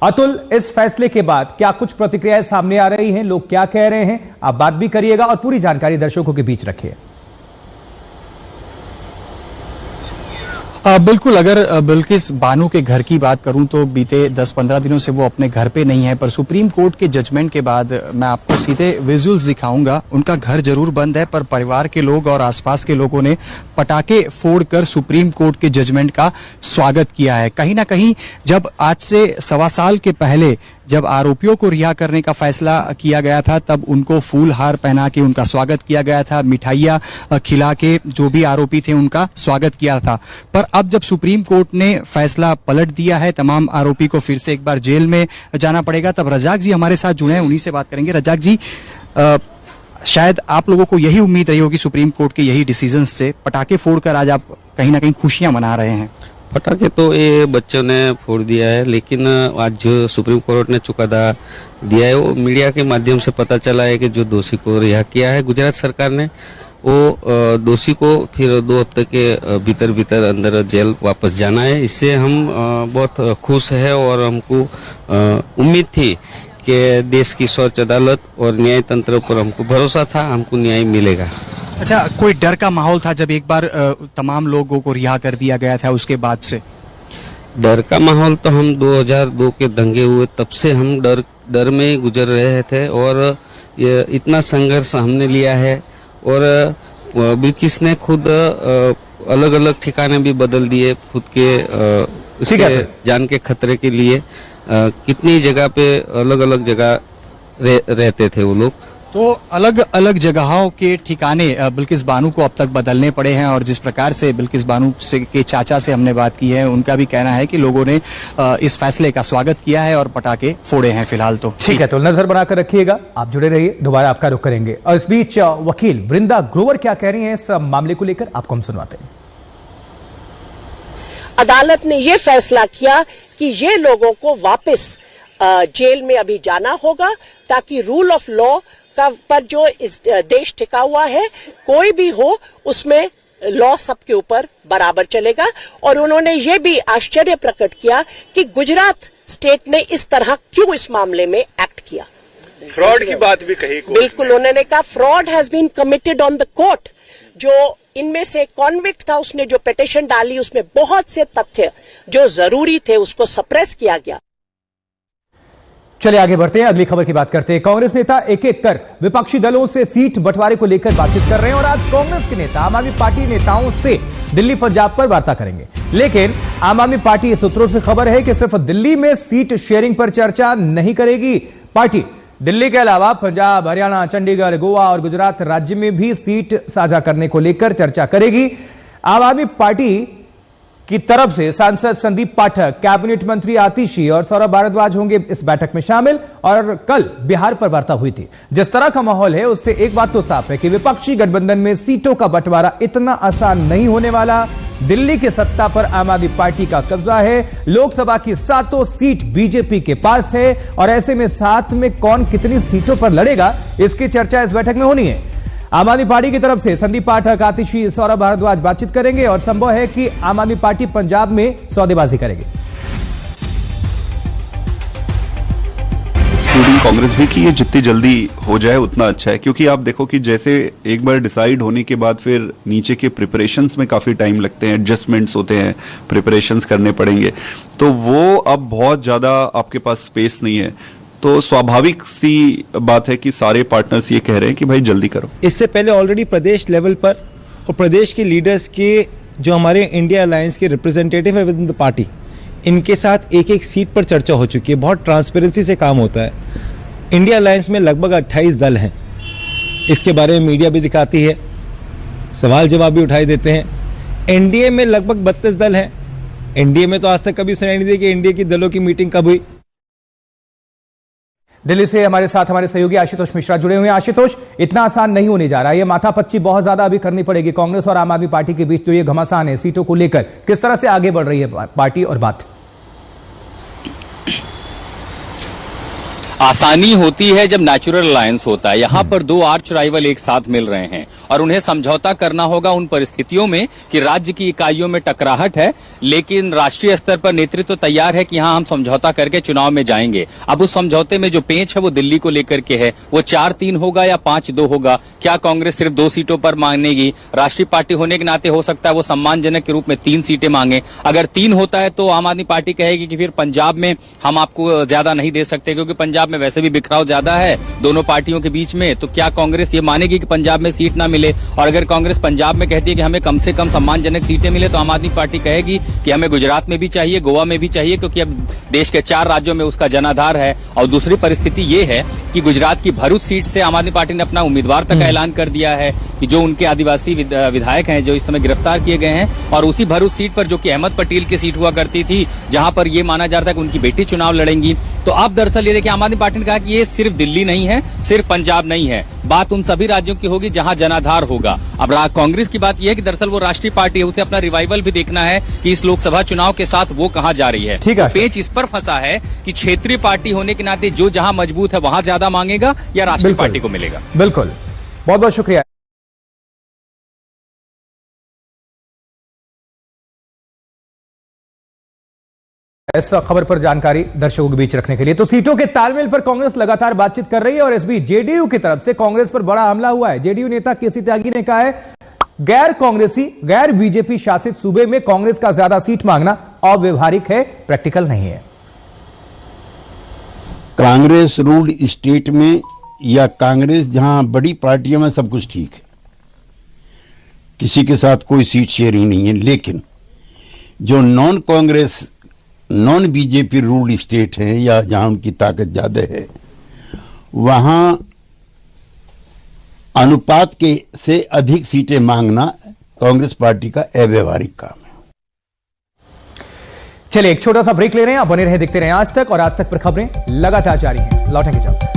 अतुल, इस फैसले के बाद क्या कुछ प्रतिक्रियाएं सामने आ रही हैं? लोग क्या कह रहे हैं? आप बात भी करिएगा और पूरी जानकारी दर्शकों के बीच रखिए। बिल्कुल, अगर बिल्किस बानो के घर की बात करूं तो बीते 10-15 दिनों से वो अपने घर पे नहीं है, पर सुप्रीम कोर्ट के जजमेंट के बाद मैं आपको सीधे विजुअल्स दिखाऊंगा। उनका घर जरूर बंद है, पर परिवार के लोग और आसपास के लोगों ने पटाखे फोड़कर सुप्रीम कोर्ट के जजमेंट का स्वागत किया है। कहीं ना कहीं जब आज से 1.25 साल के पहले जब आरोपियों को रिहा करने का फैसला किया गया था, तब उनको फूल हार पहना के उनका स्वागत किया गया था, मिठाइयां खिला के जो भी आरोपी थे उनका स्वागत किया था। पर अब जब सुप्रीम कोर्ट ने फैसला पलट दिया है, तमाम आरोपी को फिर से एक बार जेल में जाना पड़ेगा, तब रजाक जी हमारे साथ जुड़े हैं, उन्हीं से बात करेंगे। रजाक जी, शायद आप लोगों को यही उम्मीद रही होगी सुप्रीम कोर्ट के यही डिसीजन से, पटाखे फोड़कर आज आप कहीं ना कहीं खुशियां मना रहे हैं। पटाखे तो ये बच्चों ने फोड़ दिया है, लेकिन आज जो सुप्रीम कोर्ट ने चुकादा दिया है वो मीडिया के माध्यम से पता चला है कि जो दोषी को रिहा किया है गुजरात सरकार ने, वो दोषी को फिर 2 हफ्ते के भीतर अंदर जेल वापस जाना है। इससे हम बहुत खुश है और हमको उम्मीद थी कि देश की स्वच्छ अदालत और न्याय तंत्र पर हमको भरोसा था, हमको न्याय मिलेगा। अच्छा, कोई डर का माहौल था जब एक बार तमाम लोगों को रिहा कर दिया गया था उसके बाद से? डर का माहौल तो हम 2002 के दंगे हुए तब से हम डर में ही गुजर रहे थे, और ये इतना संघर्ष हमने लिया है। और बिल्किस ने खुद अलग अलग ठिकाने भी बदल दिए खुद के उसके जान के खतरे के लिए। कितनी जगह पे अलग अलग जगह रहते थे वो लोग, तो अलग अलग जगहों के ठिकाने बिल्किस बानो को अब तक बदलने पड़े हैं। और जिस प्रकार से बिल्किस बानो से के चाचा से हमने बात की है, उनका भी कहना है कि लोगों ने इस फैसले का स्वागत किया है और पटाखे फोड़े हैं फिलहाल। तो ठीक है, तो नजर बनाकर रखिएगा, आप जुड़े रहिए, दोबारा आपका रुख करेंगे। और इस बीच वकील वृंदा ग्रोवर क्या कह रही हैं इस मामले को लेकर, आपको हम सुनवाते हैं। अदालत ने यह फैसला किया कि ये लोगों को वापस जेल में अभी जाना होगा, ताकि रूल ऑफ लॉ का पर जो इस देश टिका हुआ है, कोई भी हो उसमें लॉ सबके ऊपर बराबर चलेगा। और उन्होंने ये भी आश्चर्य प्रकट किया कि गुजरात स्टेट ने इस तरह क्यों इस मामले में एक्ट किया। फ्रॉड की बात भी कही। बिल्कुल, उन्होंने कहा fraud has been committed on the court. जो इनमें से कॉन्विक्ट था, उसने जो पिटीशन डाली उसमें बहुत से तथ्य जो जरूरी थे उसको सप्रेस किया गया। चलिए आगे बढ़ते हैं, अगली खबर की बात करते हैं। कांग्रेस नेता एक एक कर विपक्षी दलों से सीट बंटवारे को लेकर बातचीत कर रहे हैं, और आज कांग्रेस के नेता आम आदमी पार्टी नेताओं से दिल्ली पंजाब पर वार्ता करेंगे। लेकिन आम आदमी पार्टी सूत्रों से खबर है कि सिर्फ दिल्ली में सीट शेयरिंग पर चर्चा नहीं करेगी। पार्टी दिल्ली के अलावा पंजाब, हरियाणा, चंडीगढ़, गोवा और गुजरात राज्य में भी सीट साझा करने को लेकर चर्चा करेगी। आम आदमी पार्टी की तरफ से सांसद संदीप पाठक, कैबिनेट मंत्री आतिशी और सौरभ भारद्वाज होंगे इस बैठक में शामिल। और कल बिहार पर वार्ता हुई थी। जिस तरह का माहौल है उससे एक बात तो साफ है कि विपक्षी गठबंधन में सीटों का बंटवारा इतना आसान नहीं होने वाला। दिल्ली की सत्ता पर आम आदमी पार्टी का कब्जा है, लोकसभा की 7 सीट बीजेपी के पास है, और ऐसे में साथ में कौन कितनी सीटों पर लड़ेगा इसकी चर्चा इस बैठक में होनी है। आम आदमी पार्टी की तरफ से संदीप पाठक, आतिशी, सौरभ भारद्वाज बातचीत करेंगे, और संभव है कि आम आदमी पार्टी पंजाब में सौदेबाजी करेगी। कांग्रेस भी कि ये जितनी जल्दी हो जाए उतना अच्छा है, क्योंकि आप देखो कि जैसे एक बार डिसाइड होने के बाद फिर नीचे के प्रिपरेशंस में काफी टाइम लगते हैं, एडजस्टमेंट्स होते हैं, प्रिपरेशंस करने पड़ेंगे, तो वो अब बहुत ज्यादा आपके पास स्पेस नहीं है। तो स्वाभाविक सी बात है कि सारे पार्टनर्स ये कह रहे हैं कि भाई जल्दी करो। इससे पहले ऑलरेडी प्रदेश लेवल पर और प्रदेश के लीडर्स के जो हमारे इंडिया अलायंस के रिप्रेजेंटेटिव है विद इन द पार्टी, इनके साथ एक एक सीट पर चर्चा हो चुकी है। बहुत ट्रांसपेरेंसी से काम होता है। इंडिया अलायंस में लगभग 28 दल हैं। इसके बारे में मीडिया भी दिखाती है, सवाल जवाब भी उठाई देते हैं। एनडीए में लगभग 32 दल हैं। एनडीए में तो आज तक कभी सुनाई नहीं दी कि एनडीए की दलों की मीटिंग कब हुई। दिल्ली से हमारे साथ हमारे सहयोगी आशुतोष मिश्रा जुड़े हुए हैं। आशुतोष, इतना आसान नहीं होने जा रहा है, ये माथापच्ची बहुत ज्यादा अभी करनी पड़ेगी कांग्रेस और आम आदमी पार्टी के बीच। तो ये घमासान है सीटों को लेकर, किस तरह से आगे बढ़ रही है पार्टी और बात? आसानी होती है जब नेचुरल अलायंस होता है। यहाँ पर 2 आर्च राइवल एक साथ मिल रहे हैं और उन्हें समझौता करना होगा उन परिस्थितियों में कि राज्य की इकाइयों में टकराहट है, लेकिन राष्ट्रीय स्तर पर नेतृत्व तैयार है कि हाँ, हम समझौता करके चुनाव में जाएंगे। अब उस समझौते में जो पेंच है वो दिल्ली को लेकर के है, वो 4-3 होगा या 5-2 होगा? क्या कांग्रेस सिर्फ 2 सीटों पर मांगेगी? राष्ट्रीय पार्टी होने के नाते हो सकता है वो सम्मानजनक के रूप में 3 सीटें मांगे। अगर 3 होता है तो आम आदमी पार्टी कहेगी कि फिर पंजाब में हम आपको ज्यादा नहीं दे सकते, क्योंकि पंजाब में वैसे भी बिखराव ज्यादा है दोनों पार्टियों के बीच में। तो क्या कांग्रेस ये मानेगी कि पंजाब में सीट ना मिले? और अगर कांग्रेस पंजाब में कहती है कि हमें कम से कम सम्मानजनक सीटें मिले, तो आम आदमी पार्टी कहेगी कि हमें गुजरात में भी चाहिए, गोवा में भी चाहिए, क्योंकि अब देश के 4 राज्यों में उसका जनाधार है। और दूसरी परिस्थिति ये है कि गुजरात की भरूच सीट से आम आदमी पार्टी ने अपना उम्मीदवार तक ऐलान कर दिया है कि जो उनके आदिवासी विधायक हैं जो इस समय गिरफ्तार किए गए हैं, और उसी भरूच सीट पर जो कि अहमद पटेल की सीट हुआ करती थी, जहां पर यह माना जा रहा था कि उनकी बेटी चुनाव लड़ेंगी। तो अब दरअसल ये देखिए, आम आदमी पार्टी ने कहा कि ये सिर्फ दिल्ली नहीं है, सिर्फ पंजाब नहीं है, बात उन सभी राज्यों की होगी जहां जनाधार होगा। अब कांग्रेस की बात यह है कि दरअसल वो राष्ट्रीय पार्टी है, उसे अपना रिवाइवल भी देखना है कि इस लोकसभा चुनाव के साथ वो कहां जा रही है। ठीक है, पेच इस पर फंसा है कि क्षेत्रीय पार्टी होने के नाते जो जहां मजबूत है वहां ज्यादा मांगेगा या राष्ट्रीय पार्टी को मिलेगा। बिल्कुल, बहुत बहुत शुक्रिया। इस खबर पर जानकारी दर्शकों के बीच रखने के लिए। तो सीटों के तालमेल पर कांग्रेस लगातार बातचीत कर रही है और इस बीच जेडीयू की तरफ से कांग्रेस पर बड़ा हमला हुआ है। जेडीयू नेता केसी त्यागी ने कहा है, गैर कांग्रेसी, गैर बीजेपी शासित सूबे में कांग्रेस का ज्यादा सीट मांगना अव्यवहारिक है, प्रैक्टिकल नहीं है। कांग्रेस रूल्ड स्टेट में या कांग्रेस जहां बड़ी पार्टियों में सब कुछ ठीक है, किसी के साथ कोई सीट शेयरिंग नहीं है। लेकिन जो non Congress, non BJP ruled state है या जहां उनकी ताकत ज्यादा है, वहां अनुपात के से अधिक सीटें मांगना कांग्रेस पार्टी का अव्यवहारिक काम है। चलिए एक छोटा सा ब्रेक ले रहे हैं, आप बने रहे, देखते रहे आज तक, और आज तक पर खबरें लगातार जारी हैं। लौटेंगे जल्द।